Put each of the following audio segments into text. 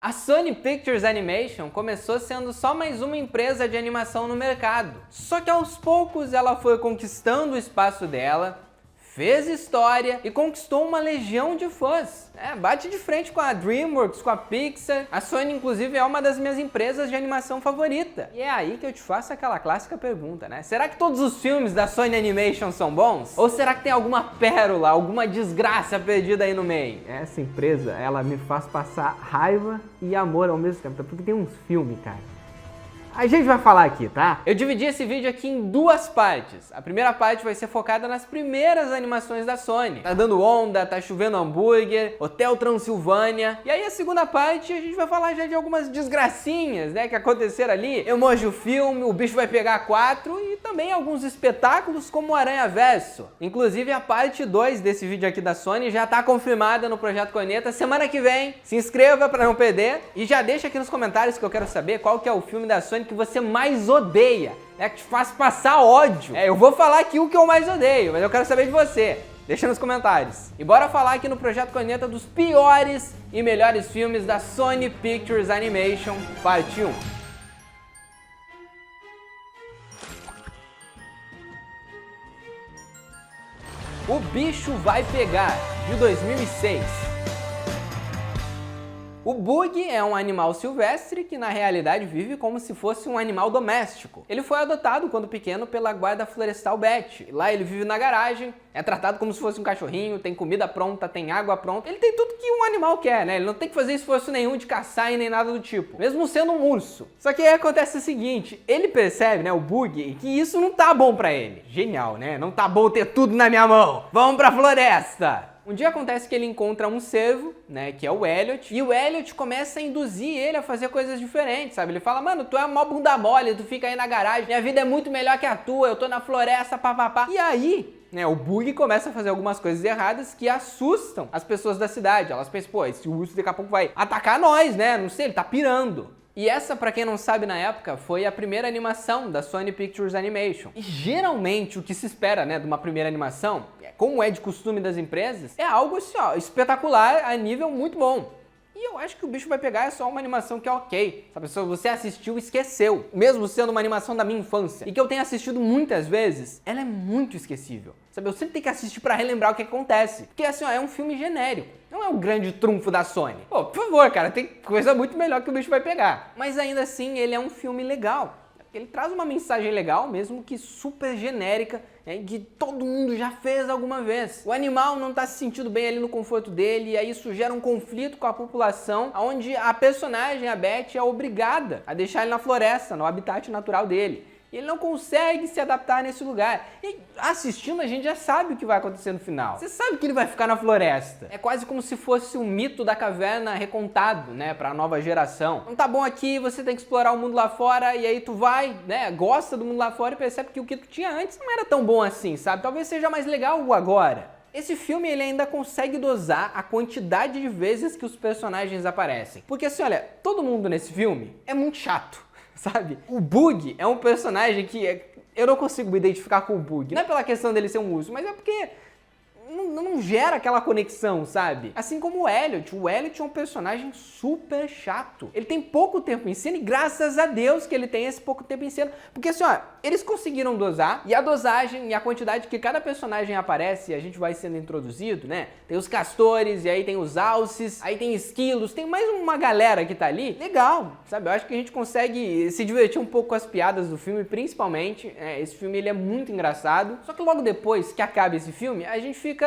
A Sony Pictures Animation começou sendo só mais uma empresa de animação no mercado. Só que aos poucos ela foi conquistando o espaço dela, fez história e conquistou uma legião de fãs. Bate de frente com a DreamWorks, com a Pixar. A Sony, inclusive, é uma das minhas empresas de animação favorita. E é aí que eu te faço aquela clássica pergunta, né? Será que todos os filmes da Sony Animation são bons? Ou será que tem alguma pérola, alguma desgraça perdida aí no meio? Essa empresa, ela me faz passar raiva e amor ao mesmo tempo, porque tem uns filmes, cara. A gente vai falar aqui, tá? Eu dividi esse vídeo aqui em duas partes. A primeira parte vai ser focada nas primeiras animações da Sony. Tá dando onda, tá chovendo hambúrguer, Hotel Transilvânia. E aí a segunda parte a gente vai falar já de algumas desgracinhas, né, que aconteceram ali. Emoji o filme, o bicho vai pegar 4 e também alguns espetáculos como o Aranha Verso. Inclusive a parte 2 desse vídeo aqui da Sony já tá confirmada no Projeto Corneta. Semana que vem, se inscreva pra não perder e já deixa aqui nos comentários que eu quero saber qual que é o filme da Sony que você mais odeia, que te faz passar ódio. Eu vou falar aqui o que eu mais odeio, mas eu quero saber de você. Deixa nos comentários. E bora falar aqui no Projeto Corneta dos piores e melhores filmes da Sony Pictures Animation, parte 1. O Bicho Vai Pegar, de 2006. O Bug é um animal silvestre que na realidade vive como se fosse um animal doméstico. Ele foi adotado quando pequeno pela guarda florestal Beth. Lá ele vive na garagem, é tratado como se fosse um cachorrinho, tem comida pronta, tem água pronta. Ele tem tudo que um animal quer, né? Ele não tem que fazer esforço nenhum de caçar e nem nada do tipo, mesmo sendo um urso. Só que aí acontece o seguinte, ele percebe, né, o Bug, que isso não tá bom pra ele. Genial, né? Não tá bom ter tudo na minha mão. Vamos pra floresta! Um dia acontece que ele encontra um cervo, né, que é o Elliot, e o Elliot começa a induzir ele a fazer coisas diferentes, sabe? Ele fala, mano, tu é mó bunda mole, tu fica aí na garagem, minha vida é muito melhor que a tua, eu tô na floresta, papapá. E aí, né, o Bug começa a fazer algumas coisas erradas que assustam as pessoas da cidade. Elas pensam, pô, esse urso daqui a pouco vai atacar nós, né? Não sei, ele tá pirando. E essa, pra quem não sabe, na época, foi a primeira animação da Sony Pictures Animation. E geralmente o que se espera, né, de uma primeira animação, como é de costume das empresas, é algo assim, ó, espetacular a nível muito bom. E eu acho que o Bicho Vai Pegar é só uma animação que é ok. Sabe, se você assistiu e esqueceu. Mesmo sendo uma animação da minha infância. E que eu tenho assistido muitas vezes, ela é muito esquecível. Sabe, eu sempre tenho que assistir pra relembrar o que acontece. Porque assim, ó, é um filme genérico. Não é o grande trunfo da Sony. Pô, por favor, cara, tem coisa muito melhor que o Bicho Vai Pegar. Mas ainda assim, ele é um filme legal. Ele traz uma mensagem legal, mesmo que super genérica, que todo mundo já fez alguma vez. O animal não está se sentindo bem ali no conforto dele, e aí isso gera um conflito com a população, onde a personagem, a Beth, é obrigada a deixar ele na floresta, no habitat natural dele. E ele não consegue se adaptar nesse lugar. E assistindo a gente já sabe o que vai acontecer no final. Você sabe que ele vai ficar na floresta. É quase como se fosse o mito da caverna recontado, né, pra nova geração. Não tá bom aqui, você tem que explorar o mundo lá fora, e aí tu vai, né, gosta do mundo lá fora e percebe que o que tu tinha antes não era tão bom assim, sabe? Talvez seja mais legal o agora. Esse filme ele ainda consegue dosar a quantidade de vezes que os personagens aparecem. Porque assim, olha, todo mundo nesse filme é muito chato. Sabe? O Bug é um personagem que eu não consigo me identificar com o Bug. Não é pela questão dele ser um urso, mas é porque não gera aquela conexão, sabe? Assim como o Elliot. O Elliot é um personagem super chato. Ele tem pouco tempo em cena e graças a Deus que ele tem esse pouco tempo em cena. Porque assim, ó, eles conseguiram dosar e a dosagem e a quantidade que cada personagem aparece e a gente vai sendo introduzido, né? Tem os castores e aí tem os alces, aí tem esquilos, tem mais uma galera que tá ali. Legal, sabe? Eu acho que a gente consegue se divertir um pouco com as piadas do filme, principalmente. Esse filme ele é muito engraçado. Só que logo depois que acaba esse filme, a gente fica...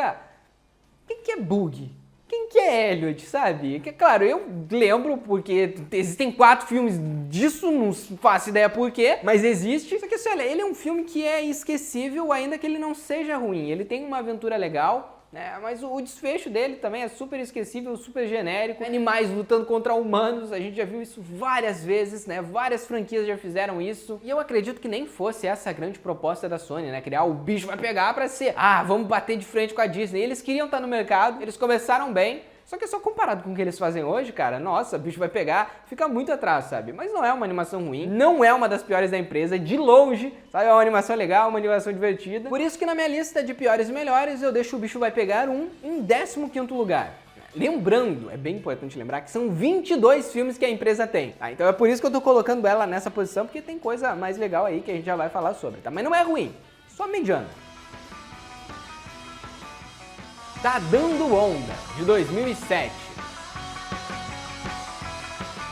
Quem que é Bug? Quem que é Elliot, sabe? Que, claro, eu lembro porque existem 4 filmes disso, não faço ideia por quê, mas existe. Só que assim, olha, ele é um filme que é esquecível ainda que ele não seja ruim. Ele tem uma aventura legal, né? Mas o desfecho dele também é super esquecível, super genérico. Animais lutando contra humanos, a gente já viu isso várias vezes, né? Várias franquias já fizeram isso. E eu acredito que nem fosse essa a grande proposta da Sony, né? Criar o Bicho Vai Pegar pra ser, vamos bater de frente com a Disney. Eles queriam estar no mercado, eles começaram bem. Só que só comparado com o que eles fazem hoje, cara, nossa, Bicho Vai Pegar, fica muito atrás, sabe? Mas não é uma animação ruim, não é uma das piores da empresa, de longe, sabe? É uma animação legal, uma animação divertida. Por isso que na minha lista de piores e melhores, eu deixo o Bicho Vai Pegar em 15º lugar. Lembrando, é bem importante lembrar que são 22 filmes que a empresa tem, tá? Então é por isso que eu tô colocando ela nessa posição, porque tem coisa mais legal aí que a gente já vai falar sobre, tá? Mas não é ruim, só mediano. Tá Dando Onda, de 2007.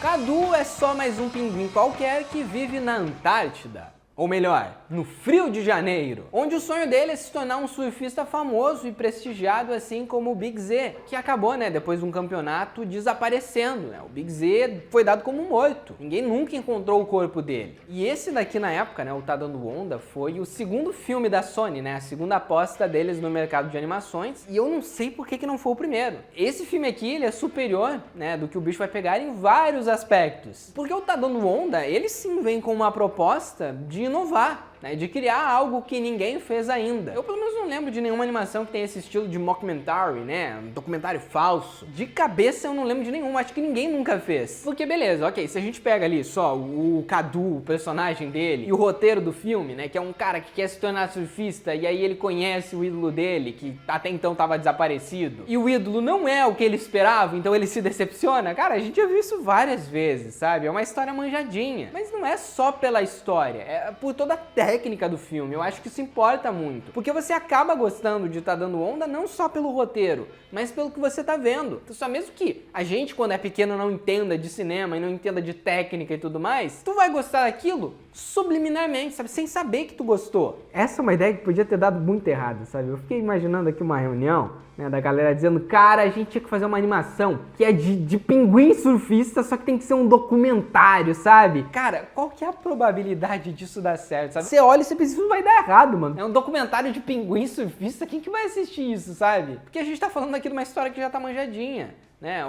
Cadu é só mais um pinguim qualquer que vive na Antártida. Ou melhor, no Rio de Janeiro, onde o sonho dele é se tornar um surfista famoso e prestigiado, assim como o Big Z, que acabou, depois de um campeonato, desaparecendo, O Big Z foi dado como morto, ninguém nunca encontrou o corpo dele. E esse daqui na época, o Tá Dando Onda, foi o segundo filme da Sony, a segunda aposta deles no mercado de animações, e eu não sei por que não foi o primeiro. Esse filme aqui, ele é superior, do que o bicho vai pegar em vários aspectos, porque o Tá Dando Onda, ele sim vem com uma proposta de inovar, de criar algo que ninguém fez ainda. Eu pelo menos não lembro de nenhuma animação que tenha esse estilo de mockumentary, um documentário falso. De cabeça eu não lembro de nenhuma, acho que ninguém nunca fez. Porque beleza, ok, se a gente pega ali só o Cadu, o personagem dele, e o roteiro do filme, que é um cara que quer se tornar surfista, e aí ele conhece o ídolo dele, que até então estava desaparecido, e o ídolo não é o que ele esperava, então ele se decepciona. Cara, a gente já viu isso várias vezes, sabe? É uma história manjadinha. Mas não é só pela história, é por toda a técnica do filme. Eu acho que isso importa muito, porque você acaba gostando de Tá Dando Onda não só pelo roteiro, mas pelo que você tá vendo. Então, só mesmo que a gente, quando é pequeno, não entenda de cinema e não entenda de técnica e tudo mais, tu vai gostar daquilo subliminarmente, sabe? Sem saber que tu gostou. Essa é uma ideia que podia ter dado muito errado, sabe? Eu fiquei imaginando aqui uma reunião, da galera dizendo, cara, a gente tinha que fazer uma animação que é de pinguim surfista, só que tem que ser um documentário, sabe? Cara, qual que é a probabilidade disso dar certo, sabe? Você olha e você pensa, isso vai dar errado, mano. É um documentário de pinguim surfista, quem que vai assistir isso, sabe? Porque a gente tá falando aqui de uma história que já tá manjadinha.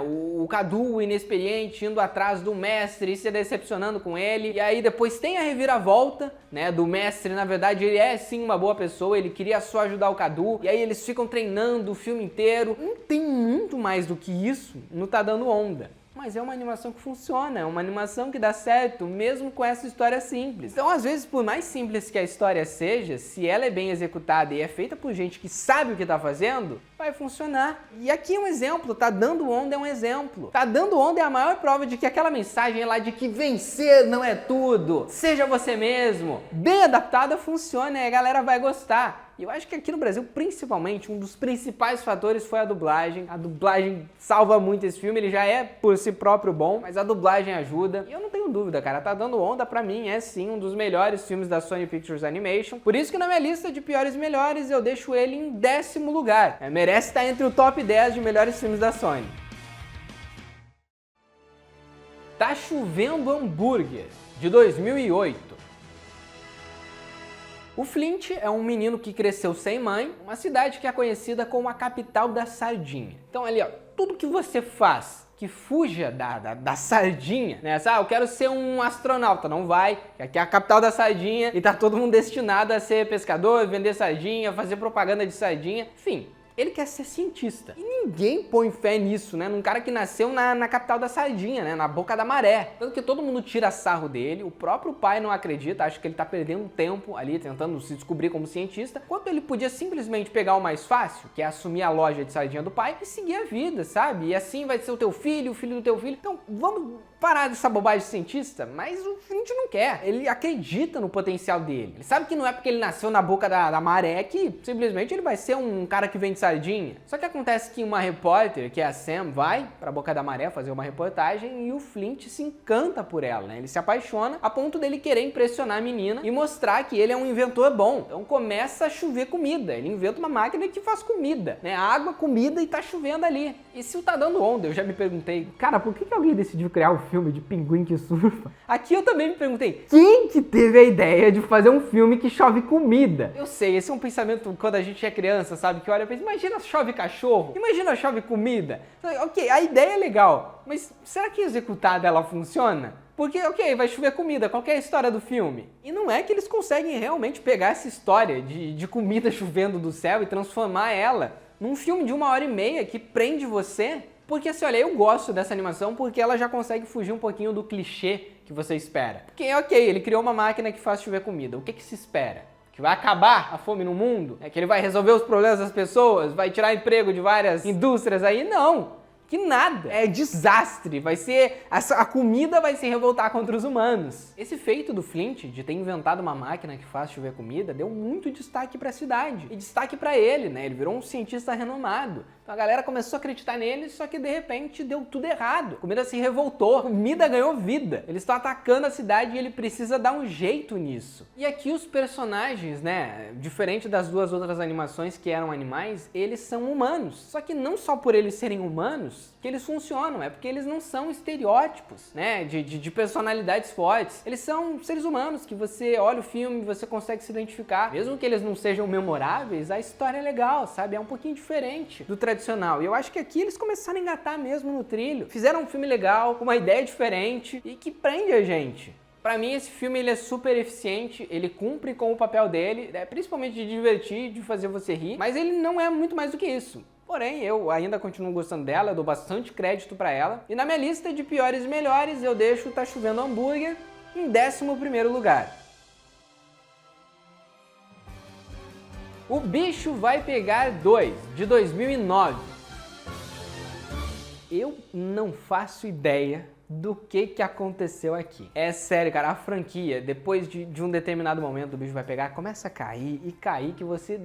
O Cadu, o inexperiente, indo atrás do mestre e se decepcionando com ele. E aí depois tem a reviravolta, do mestre. Na verdade, ele é sim uma boa pessoa, ele queria só ajudar o Cadu. E aí eles ficam treinando o filme inteiro. Não tem muito mais do que isso no Tá Dando Onda. Mas é uma animação que funciona, é uma animação que dá certo, mesmo com essa história simples. Então, às vezes, por mais simples que a história seja, se ela é bem executada e é feita por gente que sabe o que tá fazendo, vai funcionar. E aqui é um exemplo, Tá Dando Onda é um exemplo. Tá Dando Onda é a maior prova de que aquela mensagem lá de que vencer não é tudo, seja você mesmo, bem adaptada, funciona e a galera vai gostar. E eu acho que aqui no Brasil, principalmente, um dos principais fatores foi a dublagem. A dublagem salva muito esse filme, ele já é por si próprio bom, mas a dublagem ajuda. E eu não tenho dúvida, cara, Tá Dando Onda pra mim é sim um dos melhores filmes da Sony Pictures Animation. Por isso que na minha lista de piores e melhores eu deixo ele em 10º lugar. Merece estar entre o top 10 de melhores filmes da Sony. Tá Chovendo Hambúrguer, de 2008. O Flint é um menino que cresceu sem mãe, uma cidade que é conhecida como a capital da sardinha. Então ali, tudo que você faz que fuja da sardinha, eu quero ser um astronauta, não vai, que aqui é a capital da sardinha e tá todo mundo destinado a ser pescador, vender sardinha, fazer propaganda de sardinha, enfim. Ele quer ser cientista. E ninguém põe fé nisso, num cara que nasceu na capital da sardinha, na boca da maré. Tanto que todo mundo tira sarro dele, o próprio pai não acredita, acha que ele tá perdendo tempo ali, tentando se descobrir como cientista, enquanto ele podia simplesmente pegar o mais fácil, que é assumir a loja de sardinha do pai, e seguir a vida, sabe? E assim vai ser o teu filho, o filho do teu filho. Então, vamos parar dessa bobagem de cientista, mas o Flint não quer. Ele acredita no potencial dele. Ele sabe que não é porque ele nasceu na boca da maré que simplesmente ele vai ser um cara que vende sardinha. Só que acontece que uma repórter, que é a Sam, vai pra boca da maré fazer uma reportagem e o Flint se encanta por ela, Ele se apaixona a ponto dele querer impressionar a menina e mostrar que ele é um inventor bom. Então começa a chover comida. Ele inventa uma máquina que faz comida, Água, comida e tá chovendo ali. E se o Tá Dando Onda, eu já me perguntei, cara, por que alguém decidiu criar um filme de pinguim que surfa? Aqui eu também me perguntei, quem que teve a ideia de fazer um filme que chove comida? Eu sei, esse é um pensamento quando a gente é criança, sabe? Que olha e pensa, imagina chove cachorro, imagina chove comida. Ok, a ideia é legal, mas será que executada ela funciona? Porque, ok, vai chover comida, qual que é a história do filme? E não é que eles conseguem realmente pegar essa história de comida chovendo do céu e transformar ela num filme de 1h30 que prende você. Porque assim, olha, eu gosto dessa animação porque ela já consegue fugir um pouquinho do clichê que você espera. Porque, ok, ele criou uma máquina que faz chover comida. O que se espera? Que vai acabar a fome no mundo? Que ele vai resolver os problemas das pessoas? Vai tirar emprego de várias indústrias aí? Não! Que nada. É desastre. Vai ser... A comida vai se revoltar contra os humanos. Esse feito do Flint, de ter inventado uma máquina que faz chover comida, deu muito destaque pra cidade. E destaque pra ele, né? Ele virou um cientista renomado. Então a galera começou a acreditar nele, só que de repente deu tudo errado. A comida se revoltou, a comida ganhou vida. Eles estão atacando a cidade e ele precisa dar um jeito nisso. E aqui os personagens, né? Diferente das duas outras animações que eram animais, eles são humanos. Só que não só por eles serem humanos que eles funcionam, é porque eles não são estereótipos, né? De personalidades fortes. Eles são seres humanos que você olha o filme e você consegue se identificar. Mesmo que eles não sejam memoráveis, a história é legal, sabe? É um pouquinho diferente do tradicional. E eu acho que aqui eles começaram a engatar mesmo no trilho. Fizeram um filme legal, com uma ideia diferente e que prende a gente. Pra mim, esse filme ele é super eficiente, ele cumpre com o papel dele, principalmente de divertir, de fazer você rir, mas ele não é muito mais do que isso. Porém, eu ainda continuo gostando dela, eu dou bastante crédito pra ela. E na minha lista de piores e melhores, eu deixo Tá Chovendo Hambúrguer em 11º lugar. O Bicho Vai Pegar 2, de 2009. Eu não faço ideia do que aconteceu aqui. É sério, cara, a franquia, depois de um determinado momento, o bicho vai pegar, começa a cair e cair que você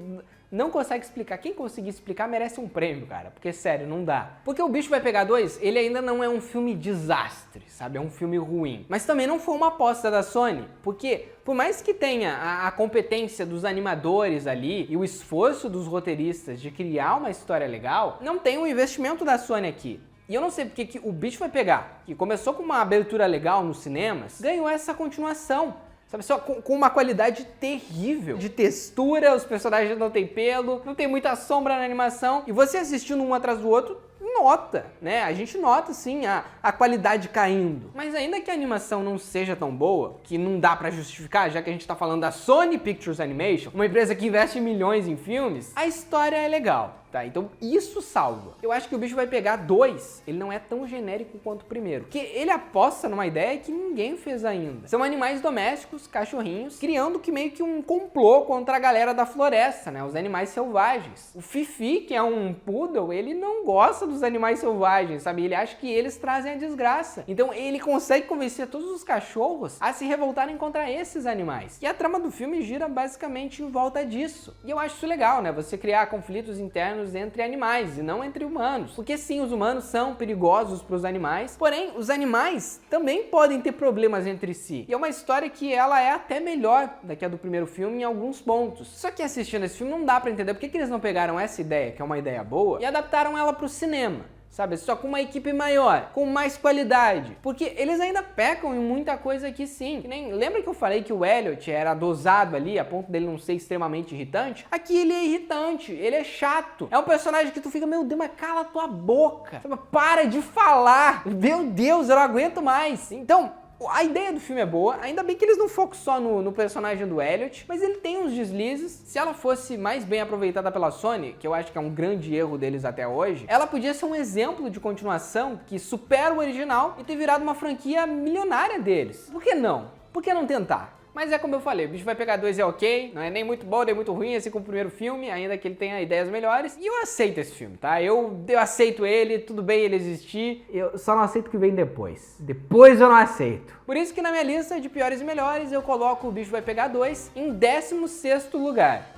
não consegue explicar. Quem conseguir explicar merece um prêmio, cara, porque sério, não dá. Porque o Bicho Vai Pegar 2, ele ainda não é um filme desastre, sabe? É um filme ruim. Mas também não foi uma aposta da Sony, porque por mais que tenha a competência dos animadores ali e o esforço dos roteiristas de criar uma história legal, não tem um investimento da Sony aqui. E eu não sei porque que o Bicho Vai Pegar, que começou com uma abertura legal nos cinemas, ganhou essa continuação. Sabe, só com uma qualidade terrível de textura, os personagens não têm pelo, não tem muita sombra na animação. E você assistindo um atrás do outro, nota, né? A gente nota, sim, a qualidade caindo. Mas ainda que a animação não seja tão boa, que não dá pra justificar, já que a gente tá falando da Sony Pictures Animation, uma empresa que investe milhões em filmes, a história é legal. Tá, então isso salva. Eu acho que o Bicho Vai Pegar 2, ele não é tão genérico quanto o primeiro. Porque ele aposta numa ideia que ninguém fez ainda. São animais domésticos, cachorrinhos, criando que meio que um complô contra a galera da floresta, né? Os animais selvagens. O Fifi, que é um poodle, ele não gosta dos animais selvagens, sabe? Ele acha que eles trazem a desgraça. Então ele consegue convencer todos os cachorros a se revoltarem contra esses animais. E a trama do filme gira basicamente em volta disso. E eu acho isso legal, né? Você criar conflitos internos entre animais e não entre humanos. Porque sim, os humanos são perigosos para os animais, porém, os animais também podem ter problemas entre si. E é uma história que ela é até melhor do que a do primeiro filme em alguns pontos. Só que assistindo esse filme não dá para entender por que eles não pegaram essa ideia, que é uma ideia boa, e adaptaram ela para o cinema. Sabe, só com uma equipe maior, com mais qualidade. Porque eles ainda pecam em muita coisa aqui sim. Que nem, lembra que eu falei que o Elliot era dosado ali, a ponto dele não ser extremamente irritante? Aqui ele é irritante, ele é chato. É um personagem que tu fica, meu Deus, mas cala tua boca. Sabe, para de falar. Meu Deus, eu não aguento mais. Então, a ideia do filme é boa, ainda bem que eles não focam só no personagem do Elliot, mas ele tem uns deslizes. Se ela fosse mais bem aproveitada pela Sony, que eu acho que é um grande erro deles até hoje, ela podia ser um exemplo de continuação que supera o original e ter virado uma franquia milionária deles. Por que não? Por que não tentar? Mas é como eu falei, o Bicho Vai Pegar 2 é ok, não é nem muito bom, nem muito ruim, assim como o primeiro filme, ainda que ele tenha ideias melhores. E eu aceito esse filme, tá? Eu aceito ele, tudo bem ele existir. Eu só não aceito o que vem depois. Depois eu não aceito. Por isso que na minha lista de piores e melhores, eu coloco o Bicho Vai Pegar 2 em 16º lugar.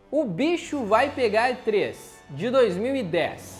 O Bicho Vai Pegar 3, de 2010.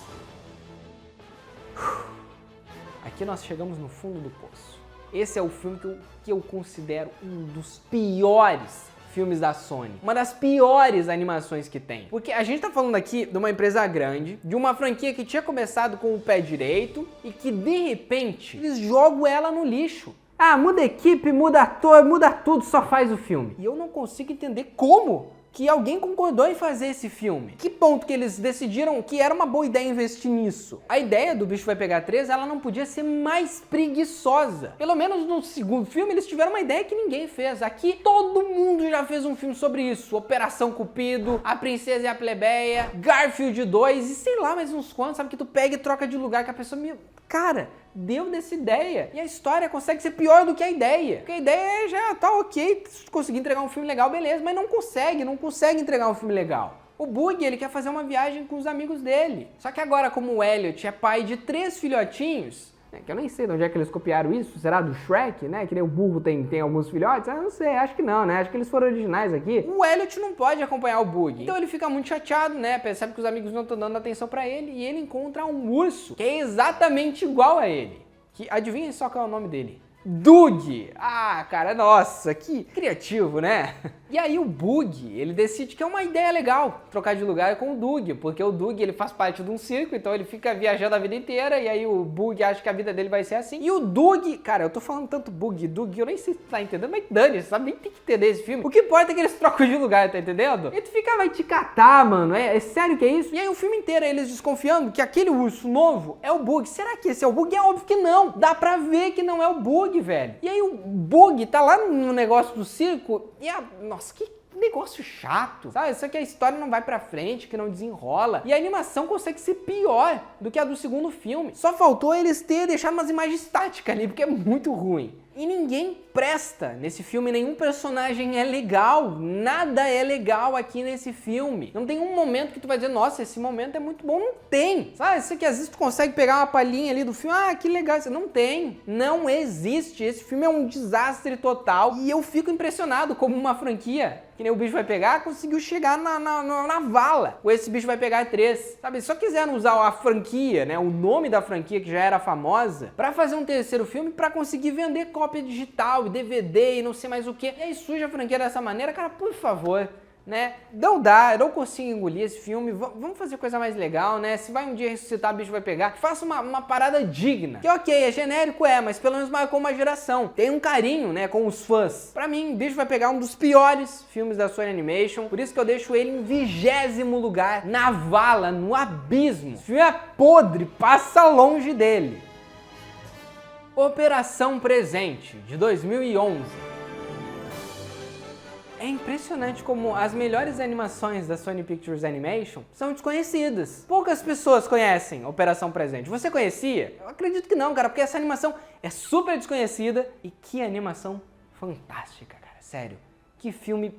Aqui nós chegamos no fundo do poço. Esse é o filme que eu considero um dos piores filmes da Sony. Uma das piores animações que tem. Porque a gente tá falando aqui de uma empresa grande, de uma franquia que tinha começado com o pé direito e que de repente eles jogam ela no lixo. Ah, muda a equipe, muda ator, muda tudo, só faz o filme. E eu não consigo entender como que alguém concordou em fazer esse filme. Que ponto que eles decidiram que era uma boa ideia investir nisso? A ideia do Bicho Vai Pegar 3, ela não podia ser mais preguiçosa. Pelo menos no segundo filme eles tiveram uma ideia que ninguém fez. Aqui todo mundo já fez um filme sobre isso. Operação Cupido, A Princesa e a Plebeia, Garfield 2 e sei lá mais uns quantos, sabe? Que tu pega e troca de lugar, que a pessoa me... Cara, deu dessa ideia. E a história consegue ser pior do que a ideia. Porque a ideia já tá ok, se conseguir entregar um filme legal, beleza, mas não consegue entregar um filme legal. O Bug, ele quer fazer uma viagem com os amigos dele. Só que agora, como o Elliot é pai de 3 filhotinhos, que eu nem sei de onde é que eles copiaram isso, será do Shrek, né? Que nem o burro tem alguns filhotes? Eu não sei, acho que não, né? Acho que eles foram originais aqui. O Elliot não pode acompanhar o Bug, então ele fica muito chateado, né? Percebe que os amigos não estão dando atenção pra ele e ele encontra um urso que é exatamente igual a ele. Que, adivinha só qual é o nome dele? Doug! Ah, cara, nossa, que criativo, né? E aí o Bug, ele decide que é uma ideia legal trocar de lugar com o Doug, porque o Doug, ele faz parte de um circo, então ele fica viajando a vida inteira, e aí o Bug acha que a vida dele vai ser assim. E o Doug, cara, eu tô falando tanto Bug, eu nem sei se tu tá entendendo, mas dane, sabe? Nem tem que entender esse filme. O que importa é que eles trocam de lugar, tá entendendo? E tu fica, vai te catar, mano, é sério que é isso? E aí o filme inteiro, eles desconfiando que aquele urso novo é o Bug. Será que esse é o Bug? É óbvio que não. Dá pra ver que não é o Bug, velho. E aí o Bug tá lá no negócio do circo e nossa, que negócio chato, sabe? Isso aqui a história não vai pra frente, que não desenrola. E a animação consegue ser pior do que a do segundo filme. Só faltou eles terem deixado umas imagens estáticas ali, porque é muito ruim. E ninguém presta nesse filme, nenhum personagem é legal, nada é legal aqui nesse filme. Não tem um momento que tu vai dizer, nossa, esse momento é muito bom, não tem. Sabe, isso aqui às vezes tu consegue pegar uma palhinha ali do filme, ah, que legal, isso não tem, não existe. Esse filme é um desastre total e eu fico impressionado como uma franquia, que nem o Bicho Vai Pegar, conseguiu chegar na vala. Ou Esse Bicho Vai Pegar 3, sabe, só quiseram usar a franquia, né, o nome da franquia que já era famosa, pra fazer um terceiro filme, pra conseguir vender cópia digital, DVD e não sei mais o que. E aí suja a franquia dessa maneira, cara, por favor, né? Não dá, eu não consigo engolir esse filme. Vamos fazer coisa mais legal, né? Se vai um dia ressuscitar, o Bicho Vai Pegar, faça uma parada digna. Que ok, é genérico, mas pelo menos marcou uma geração. Tem um carinho, né, com os fãs. Pra mim, Bicho Vai Pegar um dos piores filmes da Sony Animation, por isso que eu deixo ele em 20º lugar, na vala, no abismo. Esse filme é podre, passa longe dele. Operação Presente, de 2011. É impressionante como as melhores animações da Sony Pictures Animation são desconhecidas. Poucas pessoas conhecem Operação Presente. Você conhecia? Eu acredito que não, cara, porque essa animação é super desconhecida e que animação fantástica, cara, sério. Que filme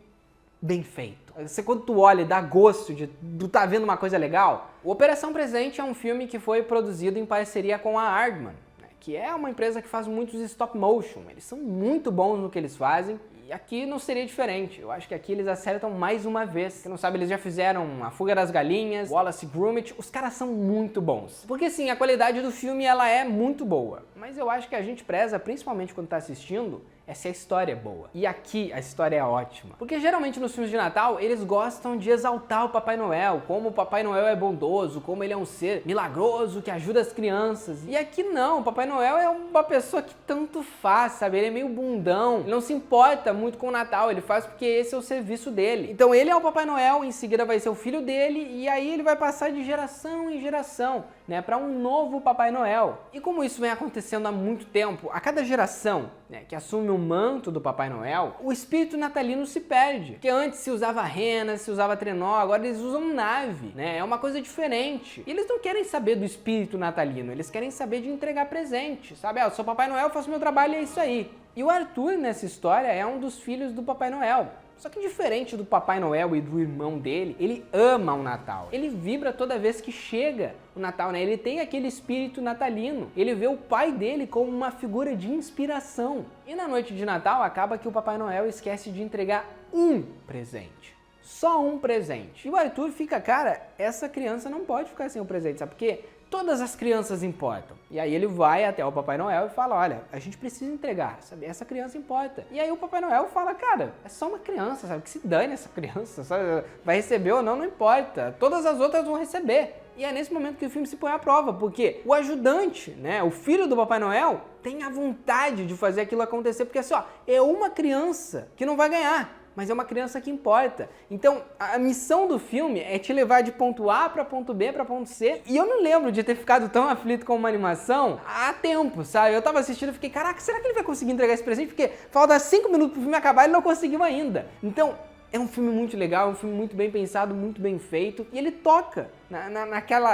bem feito. Você, quando tu olha, dá gosto de tu tá vendo uma coisa legal. O Operação Presente é um filme que foi produzido em parceria com a Aardman, que é uma empresa que faz muitos stop motion. Eles são muito bons no que eles fazem e aqui não seria diferente. Eu acho que aqui eles acertam mais uma vez. Quem não sabe, eles já fizeram A Fuga das Galinhas, Wallace e Gromit. Os caras são muito bons. Porque sim, a qualidade do filme ela é muito boa, mas eu acho que a gente preza, principalmente quando tá assistindo, é se a história é boa. E aqui a história é ótima. Porque geralmente nos filmes de Natal, eles gostam de exaltar o Papai Noel, como o Papai Noel é bondoso, como ele é um ser milagroso que ajuda as crianças. E aqui não, o Papai Noel é uma pessoa que tanto faz, sabe? Ele é meio bundão, ele não se importa muito com o Natal, ele faz porque esse é o serviço dele. Então ele é o Papai Noel, em seguida vai ser o filho dele, e aí ele vai passar de geração em geração, né, para um novo Papai Noel. E como isso vem acontecendo há muito tempo, a cada geração, né, que assume o manto do Papai Noel, o espírito natalino se perde. Porque antes se usava rena, se usava trenó, agora eles usam nave, né? É uma coisa diferente. E eles não querem saber do espírito natalino, eles querem saber de entregar presente, sabe? Eu sou Papai Noel, faço meu trabalho e é isso aí. E o Arthur, nessa história, é um dos filhos do Papai Noel. Só que diferente do Papai Noel e do irmão dele, ele ama o Natal. Ele vibra toda vez que chega o Natal, né? Ele tem aquele espírito natalino. Ele vê o pai dele como uma figura de inspiração. E na noite de Natal, acaba que o Papai Noel esquece de entregar um presente. Só um presente. E o Arthur fica, cara, essa criança não pode ficar sem um presente, sabe por quê? Todas as crianças importam. E aí ele vai até o Papai Noel e fala, olha, a gente precisa entregar, sabe? Essa criança importa. E aí o Papai Noel fala, cara, é só uma criança, sabe? Que se dane essa criança, sabe? Vai receber ou não, não importa. Todas as outras vão receber. E é nesse momento que o filme se põe à prova, porque o ajudante, né, o filho do Papai Noel, tem a vontade de fazer aquilo acontecer, porque assim, ó, é uma criança que não vai ganhar, mas é uma criança que importa. Então, a missão do filme é te levar de ponto A para ponto B para ponto C. E eu não lembro de ter ficado tão aflito com uma animação há tempo, sabe? Eu tava assistindo e fiquei, caraca, será que ele vai conseguir entregar esse presente? Porque falta 5 minutos pro filme acabar e ele não conseguiu ainda. Então, é um filme muito legal, é um filme muito bem pensado, muito bem feito. E ele toca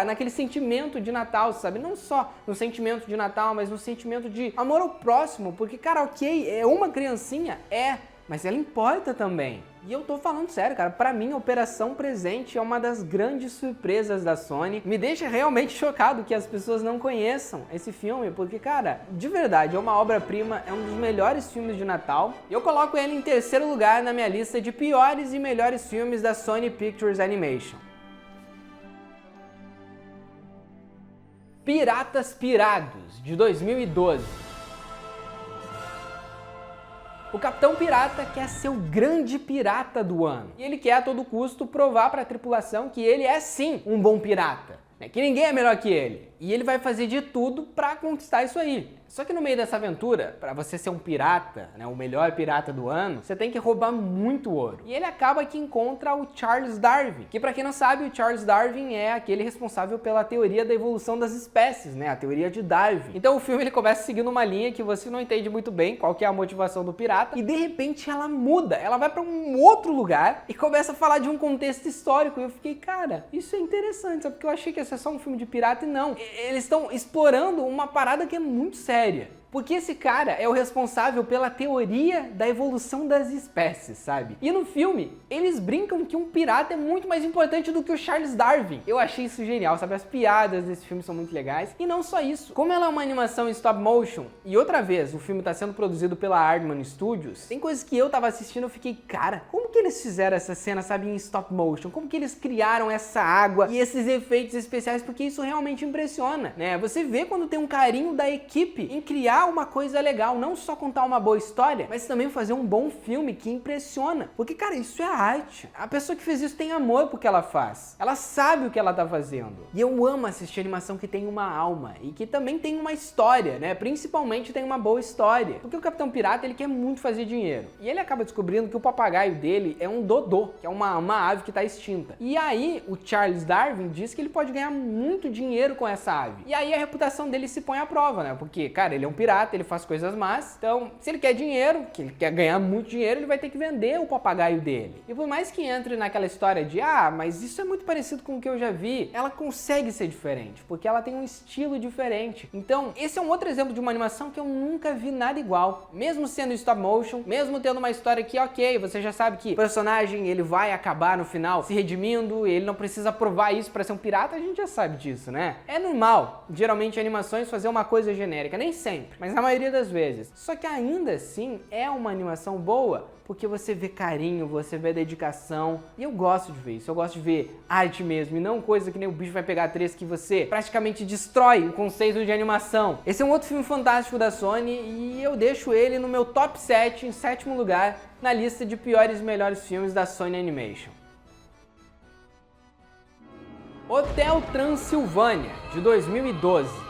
naquele sentimento de Natal, sabe? Não só no sentimento de Natal, mas no sentimento de amor ao próximo. Porque, cara, ok, é uma criancinha, mas ela importa também. E eu tô falando sério, cara, pra mim Operação Presente é uma das grandes surpresas da Sony. Me deixa realmente chocado que as pessoas não conheçam esse filme, porque, cara, de verdade, é uma obra-prima, é um dos melhores filmes de Natal. E eu coloco ele em terceiro lugar na minha lista de piores e melhores filmes da Sony Pictures Animation. Piratas Pirados, de 2012. O Capitão Pirata quer ser o grande pirata do ano. E ele quer a todo custo provar para a tripulação que ele é sim um bom pirata, né? Que ninguém é melhor que ele. E ele vai fazer de tudo para conquistar isso aí. Só que no meio dessa aventura, para você ser um pirata, né, o melhor pirata do ano, você tem que roubar muito ouro. E ele acaba que encontra o Charles Darwin, que para quem não sabe, o Charles Darwin é aquele responsável pela teoria da evolução das espécies, né, a teoria de Darwin. Então o filme ele começa seguindo uma linha que você não entende muito bem qual que é a motivação do pirata, e de repente ela muda, ela vai para um outro lugar e começa a falar de um contexto histórico. E eu fiquei, cara, isso é interessante, sabe? Porque eu achei que ia ser só um filme de pirata e não. Eles estão explorando uma parada que é muito séria. Porque esse cara é o responsável pela teoria da evolução das espécies, sabe? E no filme, eles brincam que um pirata é muito mais importante do que o Charles Darwin. Eu achei isso genial, sabe? As piadas desse filme são muito legais. E não só isso. Como ela é uma animação em stop motion, e outra vez, o filme tá sendo produzido pela Aardman Studios, tem coisas que eu tava assistindo e eu fiquei, cara, como que eles fizeram essa cena, sabe, em stop motion? Como que eles criaram essa água e esses efeitos especiais? Porque isso realmente impressiona, né? Você vê quando tem um carinho da equipe em criar uma coisa legal, não só contar uma boa história, mas também fazer um bom filme que impressiona. Porque, cara, isso é arte. A pessoa que fez isso tem amor pro que ela faz. Ela sabe o que ela tá fazendo. E eu amo assistir animação que tem uma alma e que também tem uma história, né? Principalmente tem uma boa história. Porque o Capitão Pirata, ele quer muito fazer dinheiro. E ele acaba descobrindo que o papagaio dele é um dodô, que é uma ave que tá extinta. E aí, o Charles Darwin diz que ele pode ganhar muito dinheiro com essa ave. E aí a reputação dele se põe à prova, né? Porque, cara, ele é um pirata, ele faz coisas más, então se ele quer dinheiro, que ele quer ganhar muito dinheiro, ele vai ter que vender o papagaio dele. E por mais que entre naquela história de, mas isso é muito parecido com o que eu já vi, ela consegue ser diferente, porque ela tem um estilo diferente. Então, esse é um outro exemplo de uma animação que eu nunca vi nada igual. Mesmo sendo stop motion, mesmo tendo uma história que, ok, você já sabe que o personagem, ele vai acabar no final se redimindo, ele não precisa provar isso pra ser um pirata, a gente já sabe disso, né? É normal, geralmente, animações fazer uma coisa genérica, nem sempre, mas na maioria das vezes. Só que ainda assim é uma animação boa, porque você vê carinho, você vê dedicação, e eu gosto de ver isso, eu gosto de ver arte mesmo, e não coisa que nem o bicho vai pegar três que você praticamente destrói o conceito de animação. Esse é um outro filme fantástico da Sony, e eu deixo ele no meu top 7, em sétimo lugar, na lista de piores e melhores filmes da Sony Animation. Hotel Transilvânia, de 2012.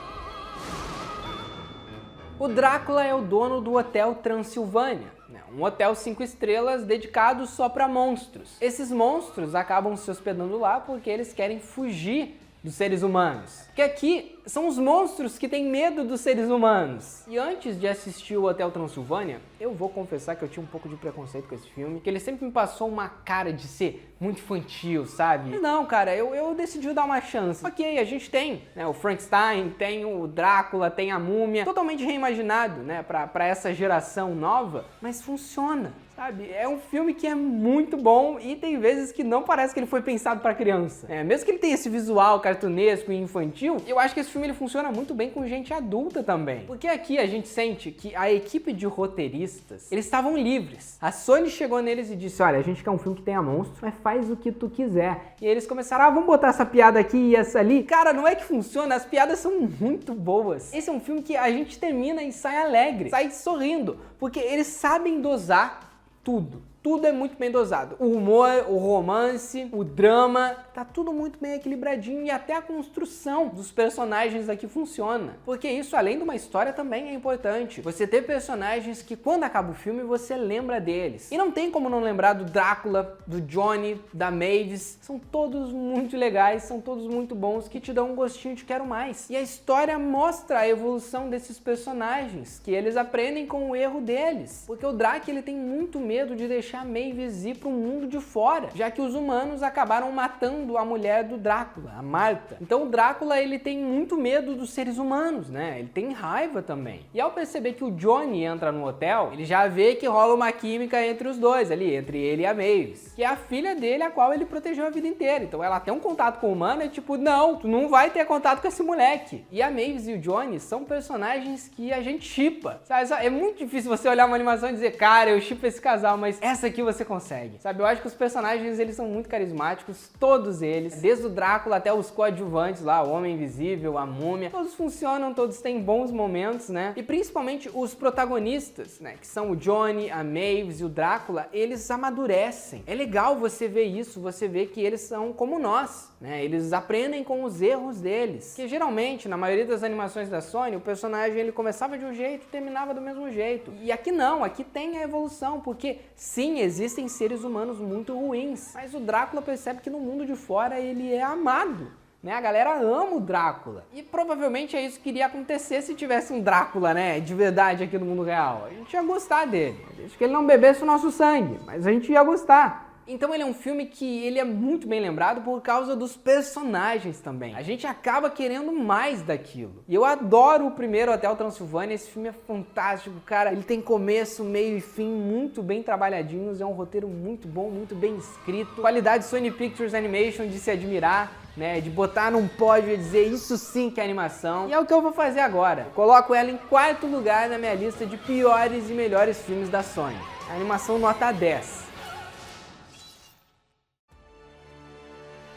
O Drácula é o dono do Hotel Transilvânia, um hotel 5 estrelas dedicado só para monstros. Esses monstros acabam se hospedando lá porque eles querem fugir dos seres humanos. Que aqui são os monstros que têm medo dos seres humanos. E antes de assistir o Hotel Transilvânia, eu vou confessar que eu tinha um pouco de preconceito com esse filme, que ele sempre me passou uma cara de ser muito infantil, sabe? Mas não, cara, eu decidi dar uma chance. Ok, a gente tem, né, o Frankenstein, tem o Drácula, tem a Múmia, totalmente reimaginado, né, pra essa geração nova, mas funciona. Sabe? É um filme que é muito bom e tem vezes que não parece que ele foi pensado para criança. Mesmo que ele tenha esse visual cartunesco e infantil, eu acho que esse filme ele funciona muito bem com gente adulta também. Porque aqui a gente sente que a equipe de roteiristas, eles estavam livres. A Sony chegou neles e disse, olha, a gente quer um filme que tenha monstro, mas faz o que tu quiser. E eles começaram, vamos botar essa piada aqui e essa ali. Cara, não é que funciona, as piadas são muito boas. Esse é um filme que a gente termina e sai alegre, sai sorrindo, porque eles sabem dosar tudo. Tudo é muito bem dosado. O humor, o romance, o drama, tá tudo muito bem equilibradinho e até a construção dos personagens aqui funciona. Porque isso, além de uma história, também é importante. Você ter personagens que quando acaba o filme você lembra deles. E não tem como não lembrar do Drácula, do Johnny, da Mavis. São todos muito legais, são todos muito bons, que te dão um gostinho de quero mais. E a história mostra a evolução desses personagens, que eles aprendem com o erro deles. Porque o Drácula, ele tem muito medo de deixar deixa a Mavis ir pro mundo de fora, já que os humanos acabaram matando a mulher do Drácula, a Marta. Então o Drácula, ele tem muito medo dos seres humanos, né? Ele tem raiva também. E ao perceber que o Johnny entra no hotel, ele já vê que rola uma química entre os dois ali, entre ele e a Mavis, que é a filha dele, a qual ele protegeu a vida inteira. Então ela tem um contato com o humano, é tipo, não, tu não vai ter contato com esse moleque. E a Mavis e o Johnny são personagens que a gente shippa, sabe? É muito difícil você olhar uma animação e dizer, cara, eu shippo esse casal, mas essa aqui você consegue, sabe? Eu acho que os personagens, eles são muito carismáticos, todos eles, desde o Drácula até os coadjuvantes lá, o Homem Invisível, a Múmia, todos funcionam, todos têm bons momentos, né? E principalmente os protagonistas, né, que são o Johnny, a Mavis e o Drácula, eles amadurecem. É legal você ver isso, você vê que eles são como nós, né? Eles aprendem com os erros deles. Que geralmente, na maioria das animações da Sony, o personagem ele começava de um jeito e terminava do mesmo jeito. E aqui não, aqui tem a evolução, porque sim, existem seres humanos muito ruins, mas o Drácula percebe que no mundo de fora ele é amado. Né? A galera ama o Drácula. E provavelmente é isso que iria acontecer se tivesse um Drácula, né, de verdade aqui no mundo real. A gente ia gostar dele. Desde que ele não bebesse o nosso sangue, mas a gente ia gostar. Então ele é um filme que ele é muito bem lembrado por causa dos personagens também. A gente acaba querendo mais daquilo. E eu adoro o primeiro Hotel Transilvânia, esse filme é fantástico, cara. Ele tem começo, meio e fim muito bem trabalhadinhos, é um roteiro muito bom, muito bem escrito. Qualidade Sony Pictures Animation de se admirar, né, de botar num pódio e dizer isso sim que é animação. E é o que eu vou fazer agora. Coloco ela em quarto lugar na minha lista de piores e melhores filmes da Sony. A animação nota 10.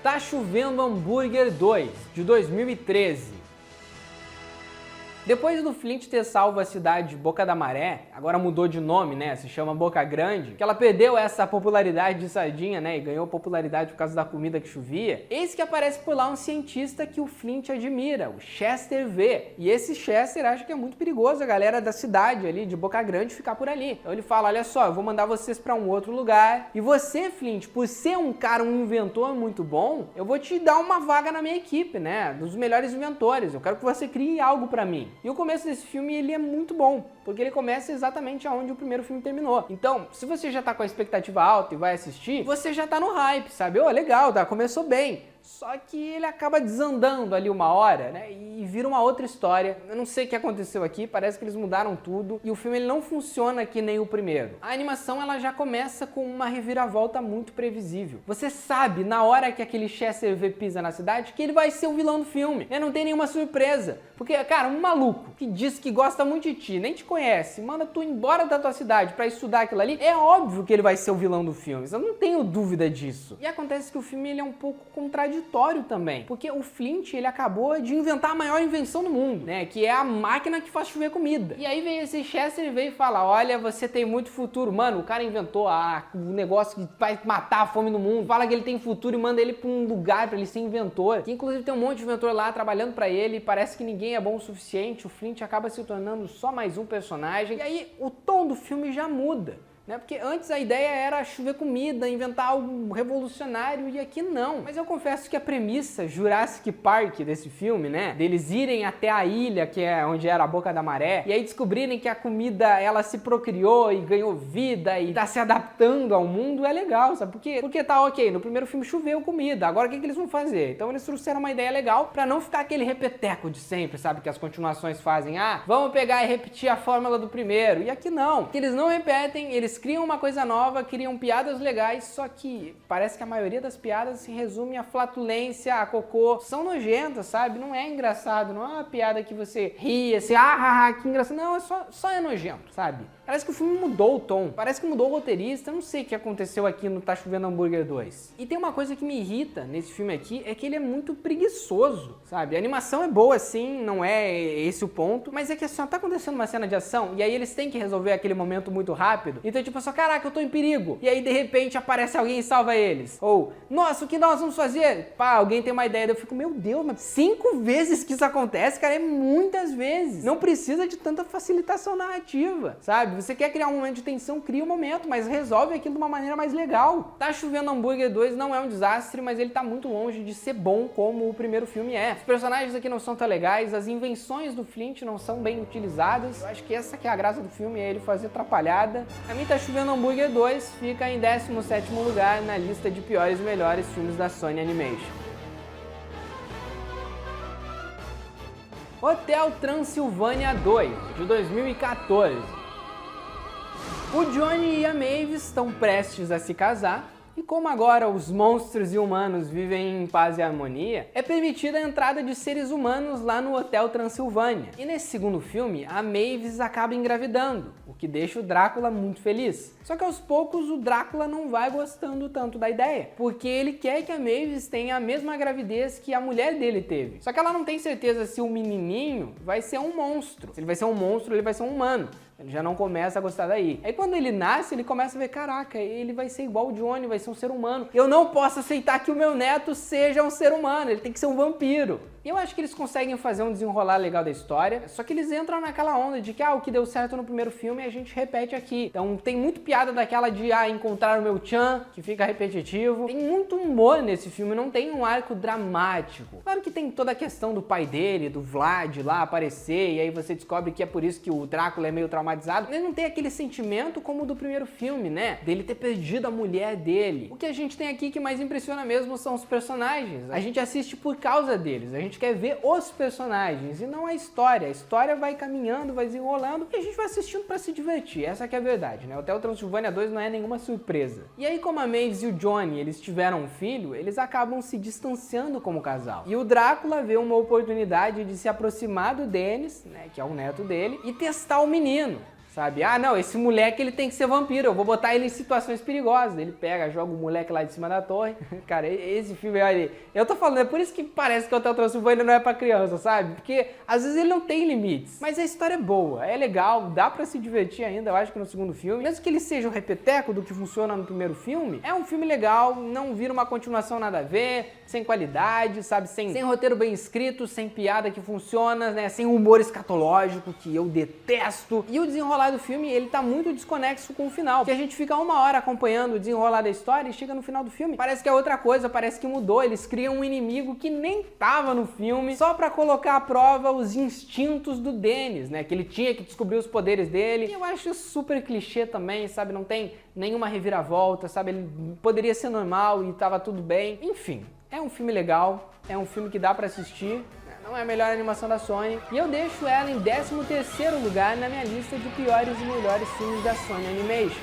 Tá Chovendo Hambúrguer 2, de 2013. Depois do Flint ter salvo a cidade de Boca da Maré, agora mudou de nome, né? Se chama Boca Grande, que ela perdeu essa popularidade de sardinha, né? E ganhou popularidade por causa da comida que chovia. Eis que aparece por lá um cientista que o Flint admira, o Chester V. E esse Chester acha que é muito perigoso a galera da cidade ali, de Boca Grande, ficar por ali. Então ele fala, olha só, eu vou mandar vocês pra um outro lugar. E você, Flint, por ser um cara, um inventor muito bom, eu vou te dar uma vaga na minha equipe, né? Dos melhores inventores. Eu quero que você crie algo pra mim. E o começo desse filme, ele é muito bom, porque ele começa exatamente aonde o primeiro filme terminou. Então, se você já tá com a expectativa alta e vai assistir, você já tá no hype, sabe? Oh, legal, tá, começou bem. Só que ele acaba desandando ali uma hora, né? E vira uma outra história. Eu não sei o que aconteceu aqui, parece que eles mudaram tudo. E o filme ele não funciona que nem o primeiro. A animação ela já começa com uma reviravolta muito previsível. Você sabe, na hora que aquele Chester V pisa na cidade, que ele vai ser o vilão do filme. Né? Não tem nenhuma surpresa. Porque, cara, um maluco que diz que gosta muito de ti, nem te conhece, manda tu embora da tua cidade pra estudar aquilo ali, é óbvio que ele vai ser o vilão do filme. Eu não tenho dúvida disso. E acontece que o filme ele é um pouco contraditório também, porque o Flint ele acabou de inventar a maior invenção do mundo, né, que é a máquina que faz chover comida. E aí vem esse Chester e veio e fala, olha, você tem muito futuro, mano, o cara inventou o negócio que vai matar a fome no mundo, fala que ele tem futuro e manda ele pra um lugar pra ele ser inventor, que inclusive tem um monte de inventor lá trabalhando pra ele, e parece que ninguém é bom o suficiente, o Flint acaba se tornando só mais um personagem, e aí o tom do filme já muda. Né? Porque antes a ideia era chover comida, inventar algo revolucionário, e aqui não. Mas eu confesso que a premissa Jurassic Park desse filme, né, deles irem até a ilha, que é onde era a Boca da Maré, e aí descobrirem que a comida, ela se procriou e ganhou vida e tá se adaptando ao mundo, é legal, sabe? Porque tá ok, no primeiro filme choveu comida, agora o que eles vão fazer? Então eles trouxeram uma ideia legal pra não ficar aquele repeteco de sempre, sabe? Que as continuações fazem, vamos pegar e repetir a fórmula do primeiro, e aqui não. Que eles não repetem, eles criam uma coisa nova, criam piadas legais, só que parece que a maioria das piadas se resume a flatulência, a cocô. São nojentas, sabe? Não é engraçado, não é uma piada que você ri, assim, que engraçado. Não, só é nojento, sabe? Parece que o filme mudou o tom, parece que mudou o roteirista, eu não sei o que aconteceu aqui no Tá Chovendo Hambúrguer 2. E tem uma coisa que me irrita nesse filme aqui, é que ele é muito preguiçoso, sabe? A animação é boa sim, não é esse o ponto, mas é que assim, tá acontecendo uma cena de ação, e aí eles têm que resolver aquele momento muito rápido, então tipo assim, caraca, eu tô em perigo, e aí de repente aparece alguém e salva eles. Ou, nossa, o que nós vamos fazer? Pá, alguém tem uma ideia, eu fico, meu Deus, mas 5 vezes que isso acontece, cara, é muitas vezes. Não precisa de tanta facilitação narrativa, sabe? Você quer criar um momento de tensão, cria um momento, mas resolve aquilo de uma maneira mais legal. Tá Chovendo Hambúrguer 2 não é um desastre, mas ele tá muito longe de ser bom como o primeiro filme é. Os personagens aqui não são tão legais, as invenções do Flint não são bem utilizadas. Eu acho que essa que é a graça do filme, é ele fazer atrapalhada. A mim tá Tá Chovendo Hambúrguer 2 fica em 17º lugar na lista de piores e melhores filmes da Sony Animation. Hotel Transilvânia 2, de 2014. O Johnny e a Maeve estão prestes a se casar, e como agora os monstros e humanos vivem em paz e harmonia, é permitida a entrada de seres humanos lá no Hotel Transilvânia. E nesse segundo filme, a Maeve acaba engravidando, o que deixa o Drácula muito feliz. Só que aos poucos o Drácula não vai gostando tanto da ideia, porque ele quer que a Maeve tenha a mesma gravidez que a mulher dele teve. Só que ela não tem certeza se o menininho vai ser um monstro. Se ele vai ser um monstro, ele vai ser um humano. Ele já não começa a gostar daí. Aí quando ele nasce, ele começa a ver, caraca, ele vai ser igual o Johnny, vai ser um ser humano. Eu não posso aceitar que o meu neto seja um ser humano, ele tem que ser um vampiro. E eu acho que eles conseguem fazer um desenrolar legal da história, só que eles entram naquela onda de que, o que deu certo no primeiro filme a gente repete aqui. Então tem muito piada daquela de, encontrar o meu Chan, que fica repetitivo. Tem muito humor nesse filme, não tem um arco dramático. Claro que tem toda a questão do pai dele, do Vlad lá aparecer, e aí você descobre que é por isso que o Drácula é meio traumatizado. Ele não tem aquele sentimento como o do primeiro filme, né? Dele ter perdido a mulher dele. O que a gente tem aqui que mais impressiona mesmo são os personagens. A gente assiste por causa deles, a gente quer ver os personagens e não a história. A história vai caminhando, vai desenrolando e a gente vai assistindo pra se divertir. Essa que é a verdade, né? Hotel Transilvânia 2 não é nenhuma surpresa. E aí, como a Maeve e o Johnny, eles tiveram um filho, eles acabam se distanciando como casal. E o Drácula vê uma oportunidade de se aproximar do Dennis, né, que é o neto dele, e testar o menino. Sabe? Não, esse moleque ele tem que ser vampiro, eu vou botar ele em situações perigosas. Ele pega, joga o moleque lá de cima da torre. Cara, esse filme, olha, eu tô falando, é por isso que parece que o Hotel Transilvânia não é pra criança, sabe? Porque às vezes ele não tem limites. Mas a história é boa, é legal, dá pra se divertir ainda, eu acho que no segundo filme. Mesmo que ele seja um repeteco do que funciona no primeiro filme, é um filme legal, não vira uma continuação nada a ver, sem qualidade, sabe? Sem roteiro bem escrito, sem piada que funciona, né? Sem humor escatológico, que eu detesto. E o desenrolar do filme, ele tá muito desconexo com o final, que a gente fica uma hora acompanhando o desenrolar da história e chega no final do filme, parece que é outra coisa, parece que mudou, eles criam um inimigo que nem tava no filme, só pra colocar à prova os instintos do Dennis, né, que ele tinha que descobrir os poderes dele. E eu acho super clichê também, sabe, não tem nenhuma reviravolta, sabe, ele poderia ser normal e tava tudo bem. Enfim, é um filme legal, é um filme que dá pra assistir. Não é a melhor animação da Sony, e eu deixo ela em 13º lugar na minha lista de piores e melhores filmes da Sony Animation.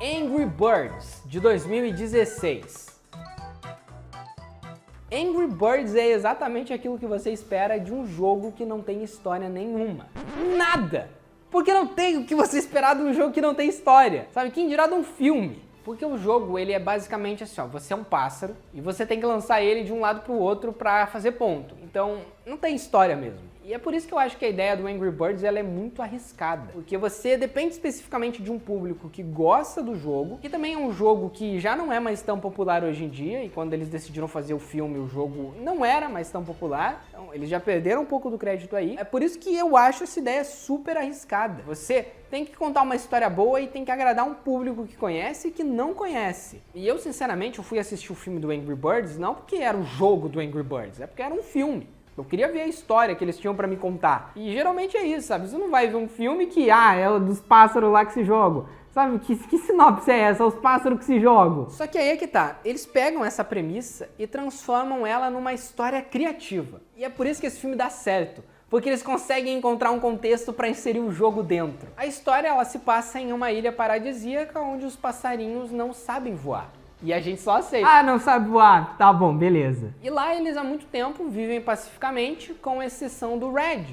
Angry Birds, de 2016. Angry Birds é exatamente aquilo que você espera de um jogo que não tem história nenhuma. Nada! Porque não tem o que você esperar de um jogo que não tem história. Sabe, quem dirá de um filme? Porque o jogo, ele é basicamente assim, você é um pássaro e você tem que lançar ele de um lado pro outro pra fazer ponto. Então, não tem história mesmo. E é por isso que eu acho que a ideia do Angry Birds ela é muito arriscada. Porque você depende especificamente de um público que gosta do jogo, que também é um jogo que já não é mais tão popular hoje em dia, e quando eles decidiram fazer o filme, o jogo não era mais tão popular. Então, eles já perderam um pouco do crédito aí. É por isso que eu acho essa ideia super arriscada. Você tem que contar uma história boa e tem que agradar um público que conhece e que não conhece. E eu, sinceramente, eu fui assistir o filme do Angry Birds não porque era o jogo do Angry Birds, é porque era um filme. Eu queria ver a história que eles tinham pra me contar. E geralmente é isso, sabe? Você não vai ver um filme que, é o dos pássaros lá que se jogam. Sabe? Que sinopse é essa? Os pássaros que se jogam. Só que aí é que tá. Eles pegam essa premissa e transformam ela numa história criativa. E é por isso que esse filme dá certo. Porque eles conseguem encontrar um contexto para inserir o jogo dentro. A história, ela se passa em uma ilha paradisíaca onde os passarinhos não sabem voar. E a gente só aceita. Não sabe voar. Tá bom, beleza. E lá eles há muito tempo vivem pacificamente, com exceção do Red.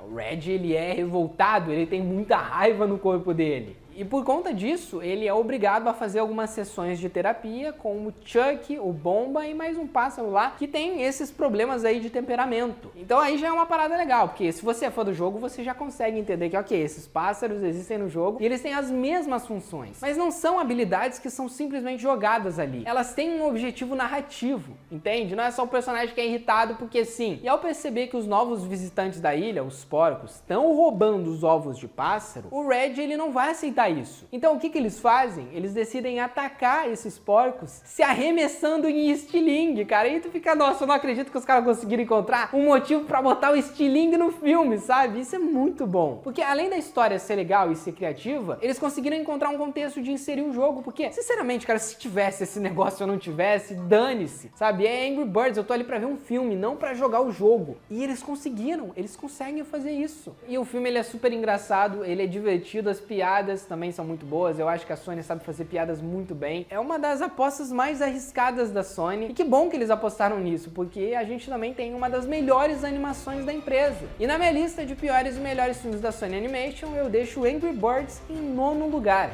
O Red, ele é revoltado, ele tem muita raiva no corpo dele. E por conta disso, ele é obrigado a fazer algumas sessões de terapia com o Chuck, o Bomba e mais um pássaro lá que tem esses problemas aí de temperamento. Então aí já é uma parada legal, porque se você é fã do jogo, você já consegue entender que, ok, esses pássaros existem no jogo e eles têm as mesmas funções. Mas não são habilidades que são simplesmente jogadas ali. Elas têm um objetivo narrativo, entende? Não é só o personagem que é irritado porque sim. E ao perceber que os novos visitantes da ilha, os porcos, estão roubando os ovos de pássaro, o Red, ele não vai aceitar evitar isso. Então o que eles fazem? Eles decidem atacar esses porcos se arremessando em estilingue, cara. E tu fica, nossa, eu não acredito que os caras conseguiram encontrar um motivo pra botar o estilingue no filme, sabe? Isso é muito bom. Porque além da história ser legal e ser criativa, eles conseguiram encontrar um contexto de inserir o jogo. Porque, sinceramente, cara, se tivesse esse negócio ou não tivesse, dane-se, sabe? É Angry Birds, eu tô ali pra ver um filme, não pra jogar o jogo. E eles conseguiram, eles conseguem fazer isso. E o filme, ele é super engraçado, ele é divertido, as piadas também são muito boas. Eu acho que a Sony sabe fazer piadas muito bem. É uma das apostas mais arriscadas da Sony. E que bom que eles apostaram nisso, porque a gente também tem uma das melhores animações da empresa. E na minha lista de piores e melhores filmes da Sony Animation, eu deixo Angry Birds em 9º lugar.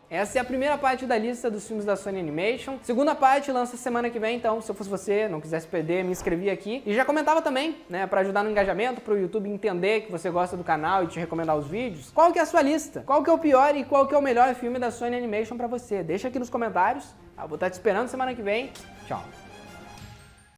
Essa é a primeira parte da lista dos filmes da Sony Animation. Segunda parte lança semana que vem, então se eu fosse você, não quisesse perder, me inscrevia aqui. E já comentava também, né, pra ajudar no engajamento, pro YouTube entender que você gosta do canal e te recomendar os vídeos. Qual que é a sua lista? Qual que é o pior e qual que é o melhor filme da Sony Animation pra você? Deixa aqui nos comentários. Eu vou estar te esperando semana que vem. Tchau!